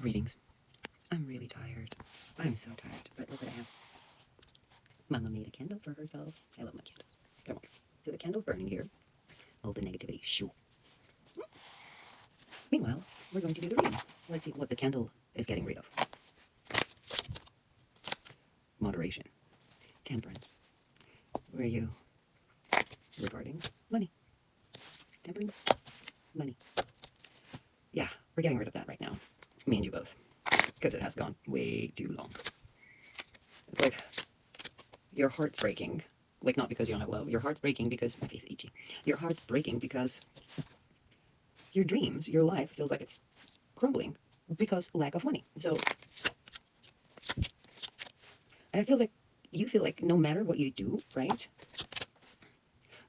Readings. I'm really tired. I'm so tired. But look what I have. Mama made a candle for herself. I love my candles. Come on. So the candle's burning here. All the negativity. Shoo. Meanwhile, we're going to do the reading. Let's see what the candle is getting rid of. Moderation. Temperance. Where are you? Regarding money. Temperance. Money. Yeah, we're getting rid of that right now. Me and you both. Because it has gone way too long. It's like your heart's breaking. Like, not because you don't have love. Your heart's breaking because my face is itchy. Your heart's breaking because your dreams, your life feels like it's crumbling because lack of money. So it feels like you feel like no matter what you do, right?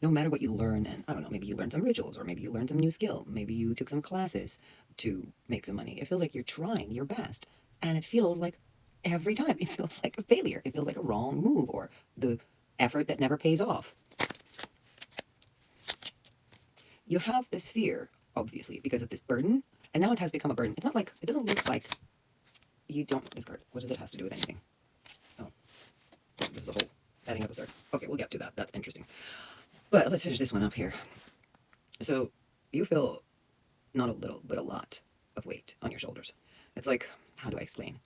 No matter what you learn, and I don't know, maybe you learn some rituals, or maybe you learn some new skill, maybe you took some classes to make some money. It feels like you're trying your best, and it feels like every time it feels like a failure. It feels like a wrong move, or the effort that never pays off. You have this fear, obviously, because of this burden, and now it has become a burden. It's not like, it doesn't look like you don't, this card, what does it has to do with anything? Oh, this is a whole adding up a card. Okay, we'll get to that. That's interesting. But let's finish this one up here. So you feel not a little, but a lot of weight on your shoulders. It's like, how do I explain?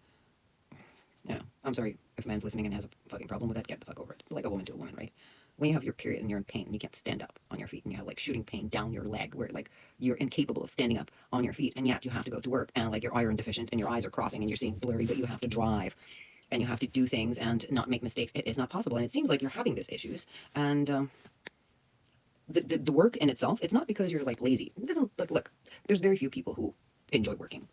You know, I'm sorry if a man's listening and has a fucking problem with that, get the fuck over it. Like a woman to a woman, right? When you have your period and you're in pain and you can't stand up on your feet and you have like shooting pain down your leg where like you're incapable of standing up on your feet and yet you have to go to work and like you're iron deficient and your eyes are crossing and you're seeing blurry, but you have to drive and you have to do things and not make mistakes. It is not possible. And it seems like you're having these issues. And, the work in itself, it's not because you're like lazy. It doesn't look, there's very few people who enjoy working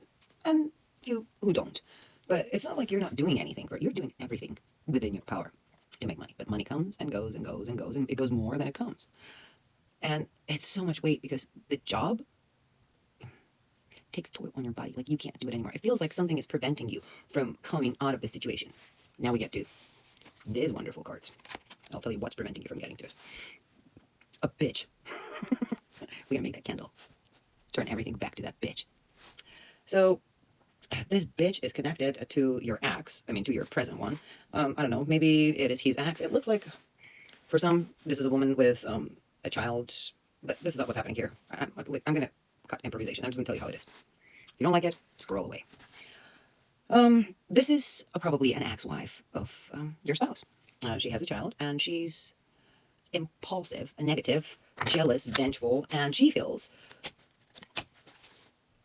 and few who don't. But it's not like you're not doing anything for it. You're doing everything within your power to make money. But money comes and goes and goes and goes, and it goes more than it comes. And it's so much weight because the job takes toll on your body. Like you can't do it anymore. It feels like something is preventing you from coming out of this situation. Now we get to these wonderful cards. I'll tell you what's preventing you from getting to it. A bitch. We're gonna make that candle. Turn everything back to that bitch. So this bitch is connected to your ex. I mean, to your present one. I don't know. Maybe it is his ex. It looks like, for some, this is a woman with a child. But this is not what's happening here. I'm gonna cut improvisation. I'm just gonna tell you how it is. If you don't like it, scroll away. This is probably an ex-wife of your spouse. She has a child, and she's impulsive, negative, jealous, vengeful, and she feels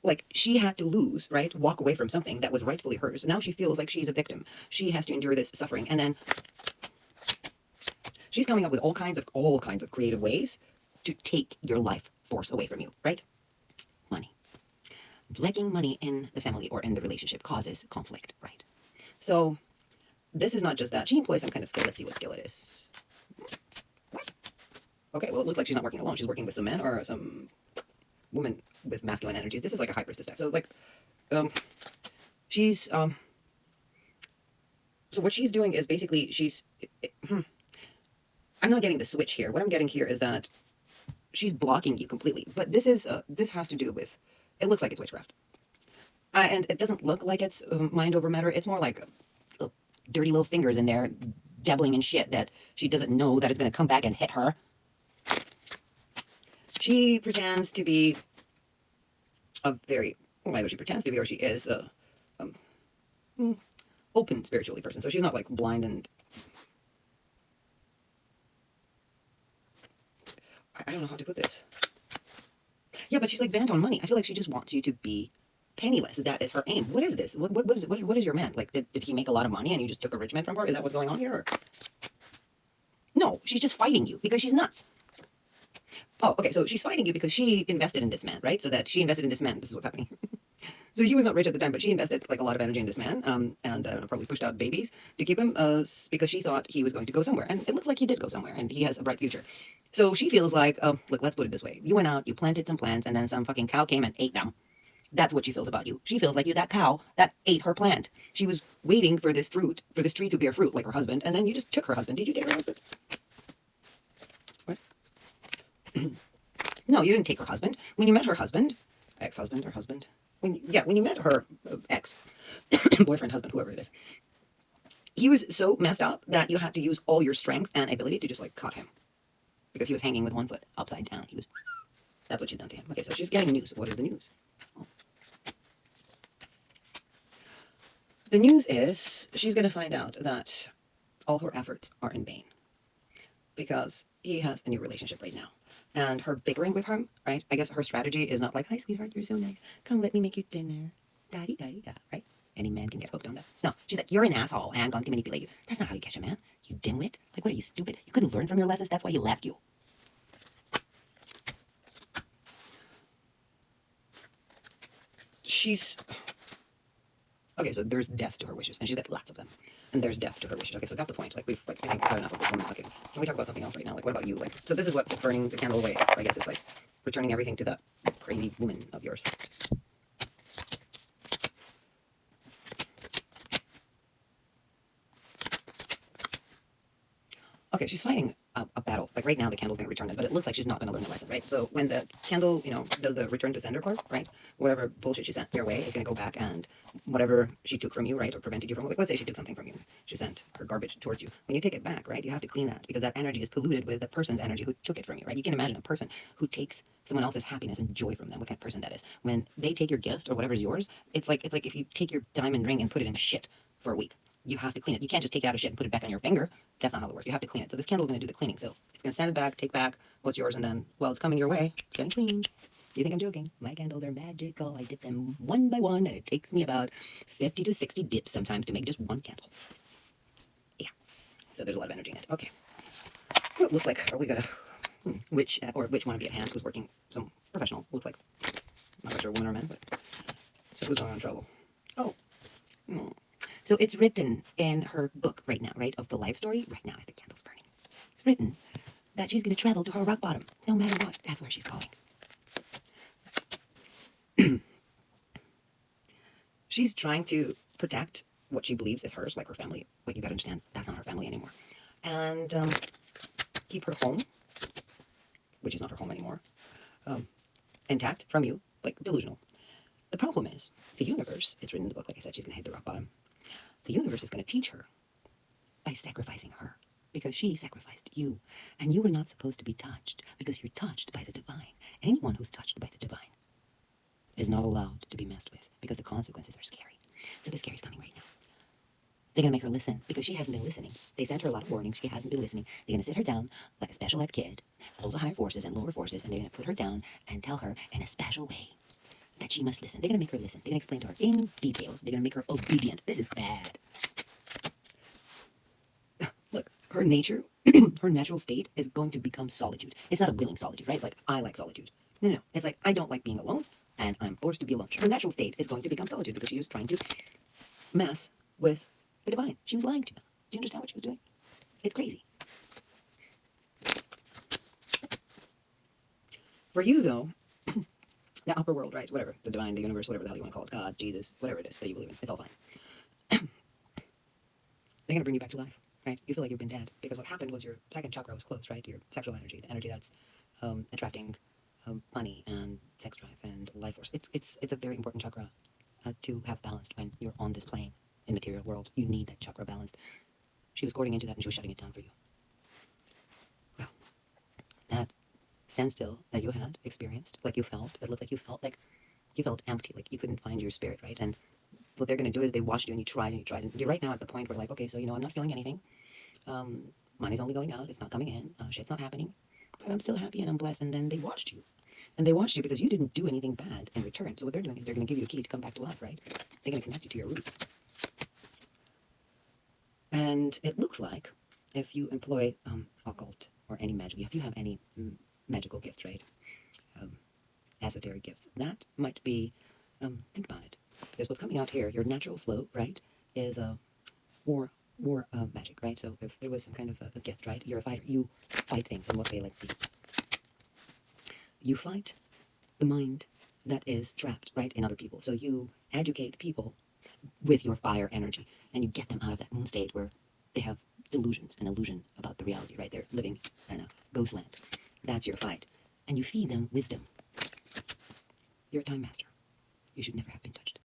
like she had to lose, right? Walk away from something that was rightfully hers. Now she feels like she's a victim. She has to endure this suffering. And then she's coming up with all kinds of creative ways to take your life force away from you, right? Money. Lacking money in the family or in the relationship causes conflict, right? So this is not just that. She employs some kind of skill. Let's see what skill it is. What? Okay, well, it looks like she's not working alone. She's working with some men or some woman with masculine energies. This is like a high priestess type. So like, she's, so what she's doing is basically I'm not getting the switch here. What I'm getting here is that she's blocking you completely. But this is, this has to do with, it looks like it's witchcraft. And it doesn't look like it's mind over matter. It's more like dirty little fingers in there dabbling in shit that she doesn't know that it's going to come back and hit her. She pretends to be a very, well, either she pretends to be or she is a open spiritually person. So she's not like blind and, I don't know how to put this. Yeah, but she's like bent on money. I feel like she just wants you to be penniless. That is her aim. What is this? What is your man? Like, did he make a lot of money and you just took a rich man from her? Is that what's going on here? Or? No, she's just fighting you because she's nuts. Oh, okay, so she's fighting you because she invested in this man, right? So that she invested in this man. This is what's happening. So he was not rich at the time, but she invested like a lot of energy in this man, and probably pushed out babies to keep him, because she thought he was going to go somewhere. And it looks like he did go somewhere, and he has a bright future. So she feels like, look, let's put it this way. You went out, you planted some plants, and then some fucking cow came and ate them. That's what she feels about you. She feels like you're that cow that ate her plant. She was waiting for this fruit, for this tree to bear fruit, like her husband, and then you just took her husband. Did you take her husband? What? No, you didn't take her husband. When you met her husband, ex-husband or husband. When you met her ex, boyfriend, husband, whoever it is, he was so messed up that you had to use all your strength and ability to just like cut him because he was hanging with one foot upside down. That's what she's done to him. Okay, so she's getting news. What is the news? The news is she's going to find out that all her efforts are in vain because he has a new relationship right now. And her bickering with him, right? I guess her strategy is not like, hi, sweetheart, you're so nice. Come, let me make you dinner. Da-dee-da-dee-da, right? Any man can get hooked on that. No, she's like, you're an asshole and I'm going to manipulate you. That's not how you catch a man. You dimwit. Like, what are you, stupid? You couldn't learn from your lessons? That's why he left you. She's... Okay, so there's death to her wishes, and she's got lots of them. And there's death to her wishes. Okay, so got the point. Like, I think got enough of this woman. Okay, can we talk about something else right now? Like, what about you? Like, so this is what's burning the candle away. I guess it's like returning everything to that crazy woman of yours. Okay, she's fighting a battle. Like right now, the candle's going to return it, but it looks like she's not going to learn the lesson, right? So when the candle, does the return to sender part, right? Whatever bullshit she sent your way is going to go back, and whatever she took from you, right, or prevented you from, like, let's say she took something from you, she sent her garbage towards you. When you take it back, right, you have to clean that because that energy is polluted with the person's energy who took it from you, right? You can imagine a person who takes someone else's happiness and joy from them. What kind of person that is? When they take your gift or whatever's yours, it's like if you take your diamond ring and put it in shit for a week. You have to clean it. You can't just take it out of shit and put it back on your finger. That's not how it works. You have to clean it. So this candle's going to do the cleaning. So it's going to send it back, take back what's yours, and then, well, it's coming your way. It's getting cleaned. You think I'm joking? My candles are magical. I dip them one by one, and it takes me about 50 to 60 dips sometimes to make just one candle. Yeah. So there's a lot of energy in it. Okay. Well, it looks like, are we going to, which wannabe at hand who's working, some professional, looks like, I'm not quite sure woman or man, but who's going on trouble. Oh. So it's written in her book right now, right, of the life story, right now as the candle's burning. It's written that she's going to travel to her rock bottom, no matter what. That's where she's going. She's trying to protect what she believes is hers, like her family. Like, you got to understand, that's not her family anymore. And keep her home, which is not her home anymore, intact from you, like delusional. The problem is, the universe, it's written in the book, like I said, she's going to hit the rock bottom. The universe is going to teach her by sacrificing her, because she sacrificed you, and you were not supposed to be touched, because you're touched by the divine. Anyone who's touched by the divine is not allowed to be messed with, because the consequences are scary. So the scary's coming right now. They're going to make her listen, because she hasn't been listening. They sent her a lot of warnings. She hasn't been listening. They're going to sit her down like a special ed kid, all the higher forces and lower forces, and they're going to put her down and tell her in a special way that she must listen. They're going to make her listen. They're going to explain to her in details. They're going to make her obedient. This is bad. Look, her nature, her natural state is going to become solitude. It's not a willing solitude, right? It's like, I like solitude. No. It's like, I don't like being alone, and I'm forced to be alone. Her natural state is going to become solitude because she was trying to mess with the divine. She was lying to them. Do you understand what she was doing? It's crazy. For you, though, the upper world, right? Whatever. The divine, the universe, whatever the hell you want to call it. God, Jesus, whatever it is that you believe in. It's all fine. They're going to bring you back to life, right? You feel like you've been dead. Because what happened was your second chakra was closed, right? Your sexual energy. The energy that's attracting money and sex drive and life force. It's a very important chakra to have balanced when you're on this plane in material world. You need that chakra balanced. She was courting into that and she was shutting it down for you. Well, that standstill that you had experienced, like you felt, it looked like you felt empty, like you couldn't find your spirit, right? And what they're going to do is they watched you and you tried and you're right now at the point where, like, okay, so I'm not feeling anything, money's only going out, it's not coming in, shit's not happening, but I'm still happy and I'm blessed. And then they watched you, and they watched you because you didn't do anything bad in return. So what they're doing is they're going to give you a key to come back to life, right? They're going to connect you to your roots. And it looks like if you employ occult or any magic, if you have any magical gifts, right, esoteric gifts, that might be, think about it, because what's coming out here, your natural flow, right, is war magic, right? So if there was some kind of a gift, right, you're a fighter, you fight things. In what way? Let's see. You fight the mind that is trapped, right, in other people. So you educate people with your fire energy, and you get them out of that moon state where they have delusions and illusion about the reality, right? They're living in a ghost land. That's your fight. And you feed them wisdom. You're a time master. You should never have been touched.